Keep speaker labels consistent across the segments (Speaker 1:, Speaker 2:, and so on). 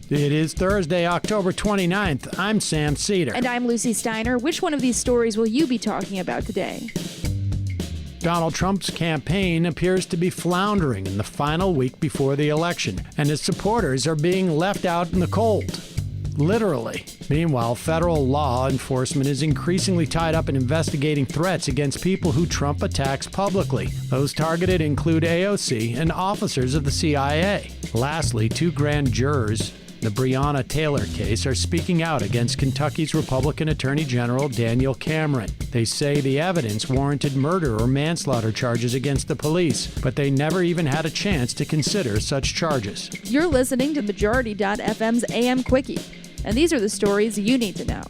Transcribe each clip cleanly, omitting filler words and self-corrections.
Speaker 1: It is Thursday, October 29th. I'm Sam Cedar.
Speaker 2: And I'm Lucy Steiner. Which one of these stories will you be talking about today?
Speaker 1: Donald Trump's campaign appears to be floundering in the final week before the election, and his supporters are being left out in the cold. Literally. Meanwhile, federal law enforcement is increasingly tied up in investigating threats against people who Trump attacks publicly. Those targeted include AOC and officers of the CIA. Lastly, two grand jurors in the Breonna Taylor case are speaking out against Kentucky's Republican Attorney General Daniel Cameron. They say the evidence warranted murder or manslaughter charges against the police, but they never even had a chance to consider such charges.
Speaker 2: You're listening to Majority.fm's AM Quickie, and these are the stories you need to know.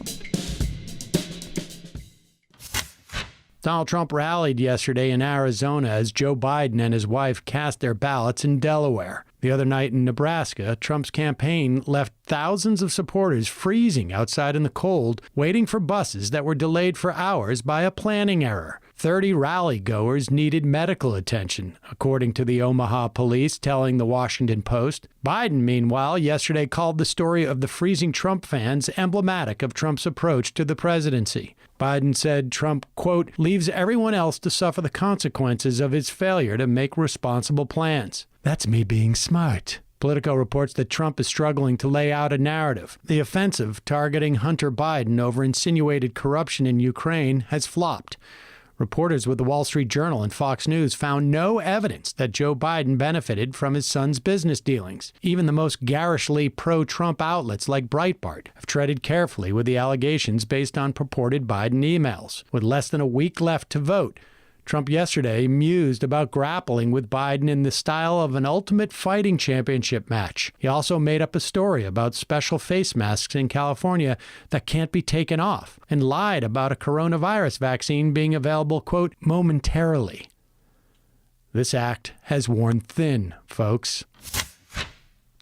Speaker 1: Donald Trump rallied yesterday in Arizona as Joe Biden and his wife cast their ballots in Delaware. The other night in Nebraska, Trump's campaign left thousands of supporters freezing outside in the cold, waiting for buses that were delayed for hours by a planning error. 30 rally-goers needed medical attention, according to the Omaha police telling the Washington Post. Biden, meanwhile, yesterday called the story of the freezing Trump fans emblematic of Trump's approach to the presidency. Biden said Trump, quote, leaves everyone else to suffer the consequences of his failure to make responsible plans. That's me being smart. Politico reports that Trump is struggling to lay out a narrative. The offensive targeting Hunter Biden over insinuated corruption in Ukraine has flopped. Reporters with the Wall Street Journal and Fox News found no evidence that Joe Biden benefited from his son's business dealings. Even the most garishly pro-Trump outlets like Breitbart have treaded carefully with the allegations based on purported Biden emails. With less than a week left to vote, Trump yesterday mused about grappling with Biden in the style of an Ultimate Fighting Championship match. He also made up a story about special face masks in California that can't be taken off, and lied about a coronavirus vaccine being available, quote, momentarily. This act has worn thin, folks.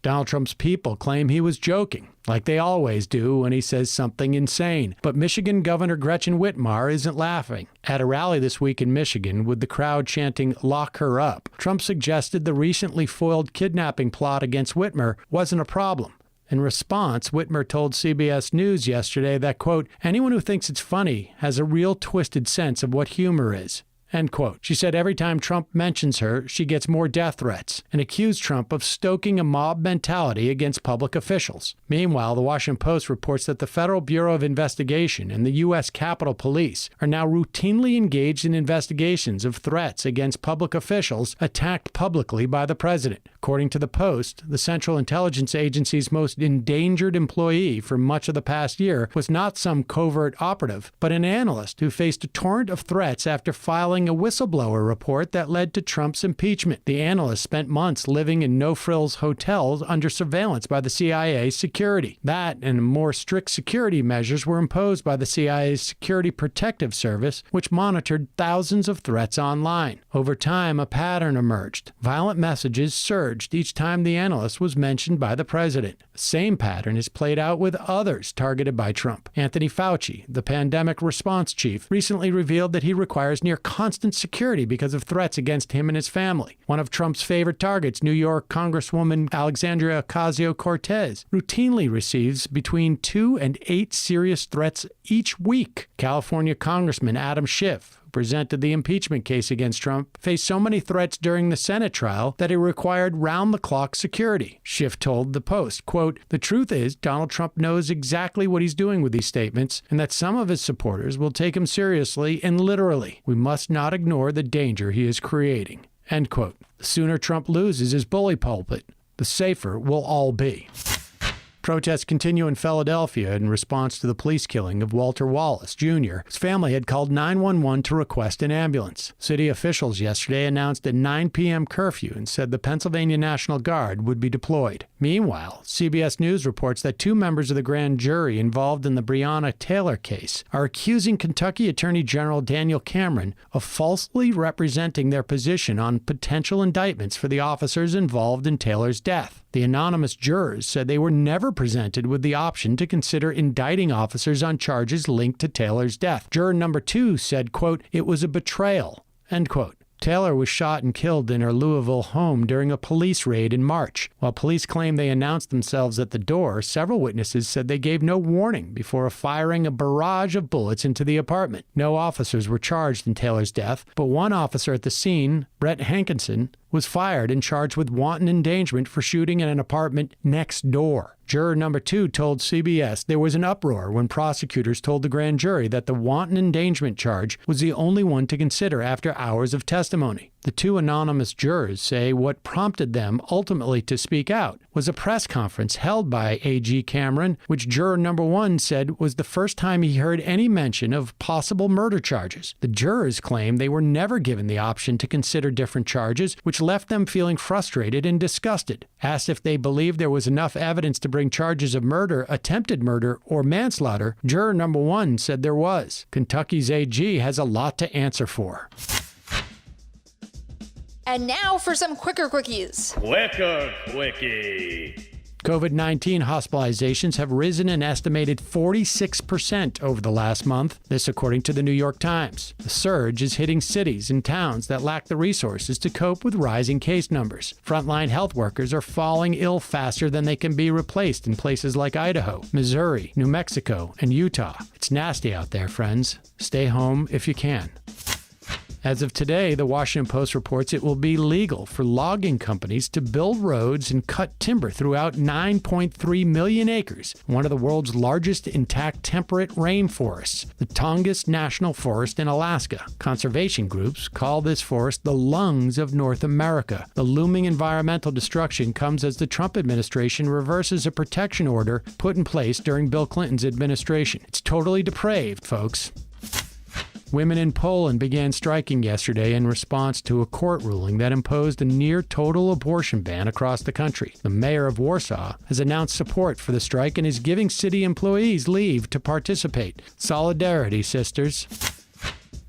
Speaker 1: Donald Trump's people claim he was joking, like they always do when he says something insane. But Michigan Governor Gretchen Whitmer isn't laughing. At a rally this week in Michigan, with the crowd chanting, "Lock her up," Trump suggested the recently foiled kidnapping plot against Whitmer wasn't a problem. In response, Whitmer told CBS News yesterday that, quote, anyone who thinks it's funny has a real twisted sense of what humor is. End quote. She said every time Trump mentions her, she gets more death threats, and accused Trump of stoking a mob mentality against public officials. Meanwhile, the Washington Post reports that the Federal Bureau of Investigation and the U.S. Capitol Police are now routinely engaged in investigations of threats against public officials attacked publicly by the president. According to the Post, the Central Intelligence Agency's most endangered employee for much of the past year was not some covert operative, but an analyst who faced a torrent of threats after filing a whistleblower report that led to Trump's impeachment. The analyst spent months living in no-frills hotels under surveillance by the CIA security. That and more strict security measures were imposed by the CIA's Security Protective Service, which monitored thousands of threats online. Over time, a pattern emerged. Violent messages surged each time the analyst was mentioned by the president. The same pattern is played out with others targeted by Trump. Anthony Fauci, the pandemic response chief, recently revealed that he requires near constant security because of threats against him and his family. One of Trump's favorite targets, New York Congresswoman Alexandria Ocasio-Cortez, routinely receives between 2 and 8 serious threats each week. California Congressman Adam Schiff, who presented the impeachment case against Trump, faced so many threats during the Senate trial that it required round-the-clock security. Schiff told the Post, quote, the truth is Donald Trump knows exactly what he's doing with these statements and that some of his supporters will take him seriously and literally. We must not ignore the danger he is creating. End quote. The sooner Trump loses his bully pulpit, the safer we'll all be. Protests continue in Philadelphia in response to the police killing of Walter Wallace, Jr. His family had called 911 to request an ambulance. City officials yesterday announced a 9 p.m. curfew and said the Pennsylvania National Guard would be deployed. Meanwhile, CBS News reports that 2 members of the grand jury involved in the Breonna Taylor case are accusing Kentucky Attorney General Daniel Cameron of falsely representing their position on potential indictments for the officers involved in Taylor's death. The anonymous jurors said they were never presented with the option to consider indicting officers on charges linked to Taylor's death. Juror number 2 said, quote, it was a betrayal, end quote. Taylor was shot and killed in her Louisville home during a police raid in March. While police claim they announced themselves at the door, several witnesses said they gave no warning before firing a barrage of bullets into the apartment. No officers were charged in Taylor's death, but one officer at the scene, Brett Hankinson, was fired and charged with wanton endangerment for shooting in an apartment next door. Juror number 2 told CBS there was an uproar when prosecutors told the grand jury that the wanton endangerment charge was the only one to consider after hours of testimony. The 2 anonymous jurors say what prompted them ultimately to speak out was a press conference held by AG Cameron, which juror number 1 said was the first time he heard any mention of possible murder charges. The jurors claim they were never given the option to consider different charges, which left them feeling frustrated and disgusted. Asked if they believed there was enough evidence to bring charges of murder, attempted murder, or manslaughter, juror number 1 said there was. Kentucky's AG has a lot to answer for.
Speaker 2: And now for some quicker quickies.
Speaker 3: Quicker Quickie.
Speaker 1: COVID-19 hospitalizations have risen an estimated 46% over the last month, this according to the New York Times. The surge is hitting cities and towns that lack the resources to cope with rising case numbers. Frontline health workers are falling ill faster than they can be replaced in places like Idaho, Missouri, New Mexico, and Utah. It's nasty out there, friends. Stay home if you can. As of today, the Washington Post reports it will be legal for logging companies to build roads and cut timber throughout 9.3 million acres, one of the world's largest intact temperate rainforests, the Tongass National Forest in Alaska. Conservation groups call this forest the lungs of North America. The looming environmental destruction comes as the Trump administration reverses a protection order put in place during Bill Clinton's administration. It's totally depraved, folks. Women in Poland began striking yesterday in response to a court ruling that imposed a near-total abortion ban across the country. The mayor of Warsaw has announced support for the strike and is giving city employees leave to participate. Solidarity, sisters.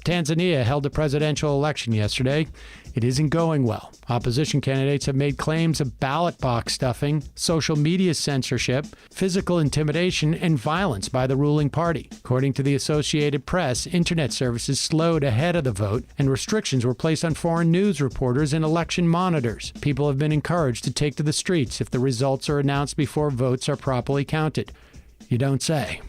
Speaker 1: Tanzania held a presidential election yesterday. It isn't going well. Opposition candidates have made claims of ballot box stuffing, social media censorship, physical intimidation, and violence by the ruling party. According to the Associated Press, internet services slowed ahead of the vote, and restrictions were placed on foreign news reporters and election monitors. People have been encouraged to take to the streets if the results are announced before votes are properly counted. You don't say.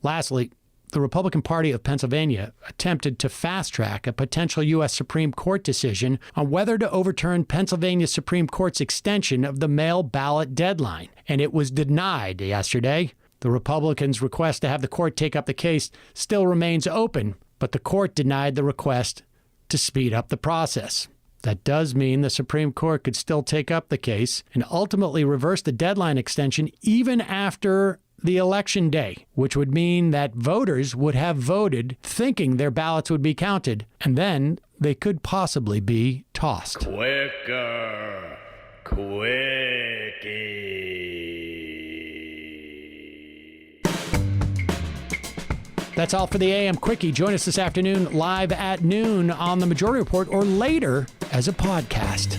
Speaker 1: Lastly, the Republican Party of Pennsylvania attempted to fast-track a potential U.S. Supreme Court decision on whether to overturn Pennsylvania Supreme Court's extension of the mail ballot deadline, and it was denied yesterday. The Republicans' request to have the court take up the case still remains open, but the court denied the request to speed up the process. That does mean the Supreme Court could still take up the case and ultimately reverse the deadline extension even after the election day, which would mean that voters would have voted thinking their ballots would be counted, and then they could possibly be tossed.
Speaker 3: Quicker Quickie.
Speaker 1: That's all for the AM Quickie. Join us this afternoon live at noon on the Majority Report or later as a podcast.